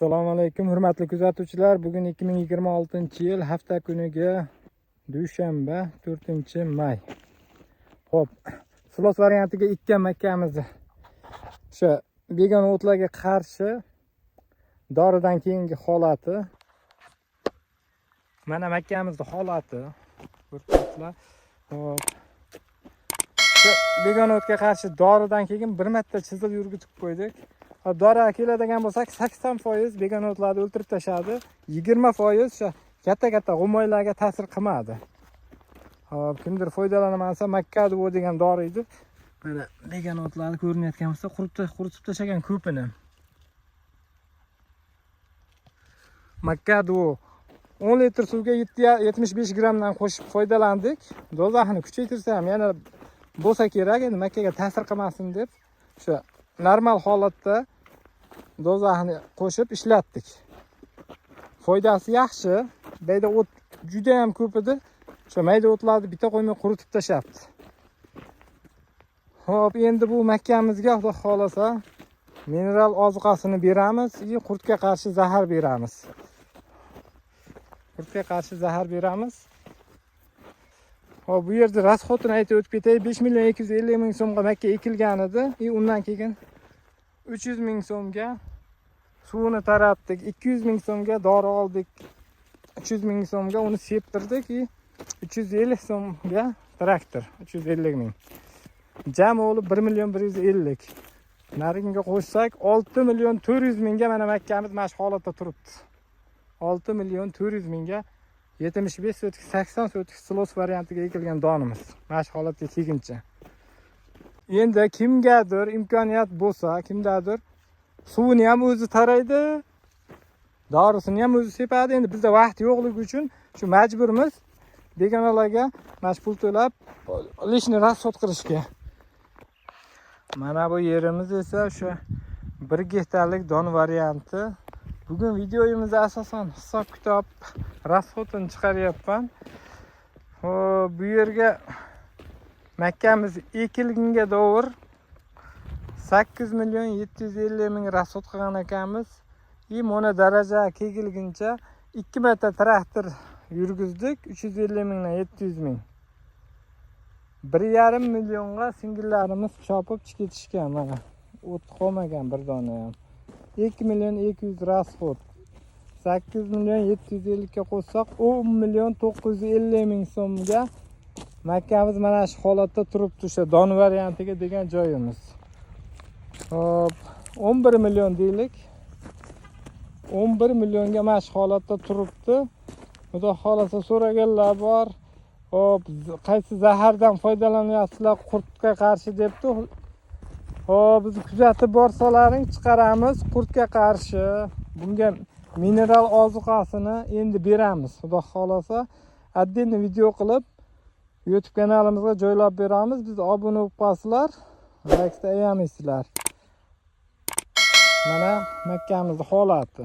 Assalomu alaykum hurmatli kuzatuvchilar. Bugun 2026-yil hafta kuniga dushanba 4-may. Xo'p, silos variantiga ekkan makkamizni o'sha begona o'tlarga qarshi doridan keyingi holati. Mana makkamizni holati. Ko'ryapsizlar. Xo'p. Begona o'tga qarshi doridan keyin bir marta chizib yurgizib qo'ydik. Dori keladigan bo'lsak 80% begona o'tlarni o'ldirib tashladi. 20% o'sha katta g'umoylarga ta'sir qilmadi. Hop, kimdir foydalanamansa Makkadu degan dori edi. Mana begona o'tlarni ko'rinayotgan bo'lsa, quritib tashlagan ko'pini. Makkadu 10 litr suvga 75 grammdan qo'shib foydalandik. Dozani kuchaytirsa ham yana bo'lsa kerak, endi makkaga ta'sir qilmasin deb o'sha normal holatda dozani qo'shib ishlatdik. Foydasi yaxshi. Bayda o't juda ham ko'p edi. O'sha mayda o'tlarni bitta qo'ymay quritib tashlabdi. Xo'p, endi bu makkamizga Xudo xolasa mineral ozuqasini beramiz, qurtga qarshi zahar beramiz. Qurtga qarshi zahar beramiz. Hop, bu yerda rasxotini aytib o'tib ketay. 5.250.000 so'mga makka ekilgan edi. Undan keyin 300.000 so'mga suvini taratdik. 200.000 so'mga dori oldik. 300.000 so'mga uni septirdik. 350 so'mga traktor. 350.000. Jami olib 1.150.000. Narigiga qo'shsak 6.400.000 ga mana makkamiz mana shu holatda turibdi. 6.400.000 ga 75 sotik 80 sotik silos variantiga ekilgan donimiz. Mana shu holatga kelguncha. Endi kimgadir imkoniyat bo'lsa, kimdadir suvini ham o'zi taraydi, dorisini ham o'zi sepadi. Endi bizda vaqt yo'qligi uchun shu majburmiz begonalarga mana shu pul to'lab lishni rasxot qilishga. Mana bu yerimiz esa o'sha 1 gektarlik don varianti. Bugun videoyimizda asosan hisob-kitob rasxotini chiqaryapman. Bu yerga makkamiz ekilgunga davr 8.750.000 rasxot qilgan ekanmiz. Mana daraja kelguncha 2 marta traktor yurgizdik. 350.000 dan 700.000. 1,5 millionga singillarimiz chopib ketishgan mana. O't qolmagan bir dona ham. 2.200.000 rasxot. 8.750.000 ga qo'shsak 10.950.000 so'mga makkamiz mana shu holatda turibdi, o'sha don variantiga degan joyimiz. Hop, 11 million deylik. 11 millionga mana shu holatda turibdi. Xudo xolasa so'raganlar bor. Hop, qaysi zahardan foydalanyapsizlar qurtga qarshi debdi. Hop, biz kuzatib borsalaring chiqaramiz qurtga qarshi. Bunga mineral ozuqasini endi beramiz. Xudo xolasa отдельный video qilib YouTube kanalimizga joylab beramiz. Biz obuna bo'lib qolsizlar, like ayamizlar. Mana makkamizning holati.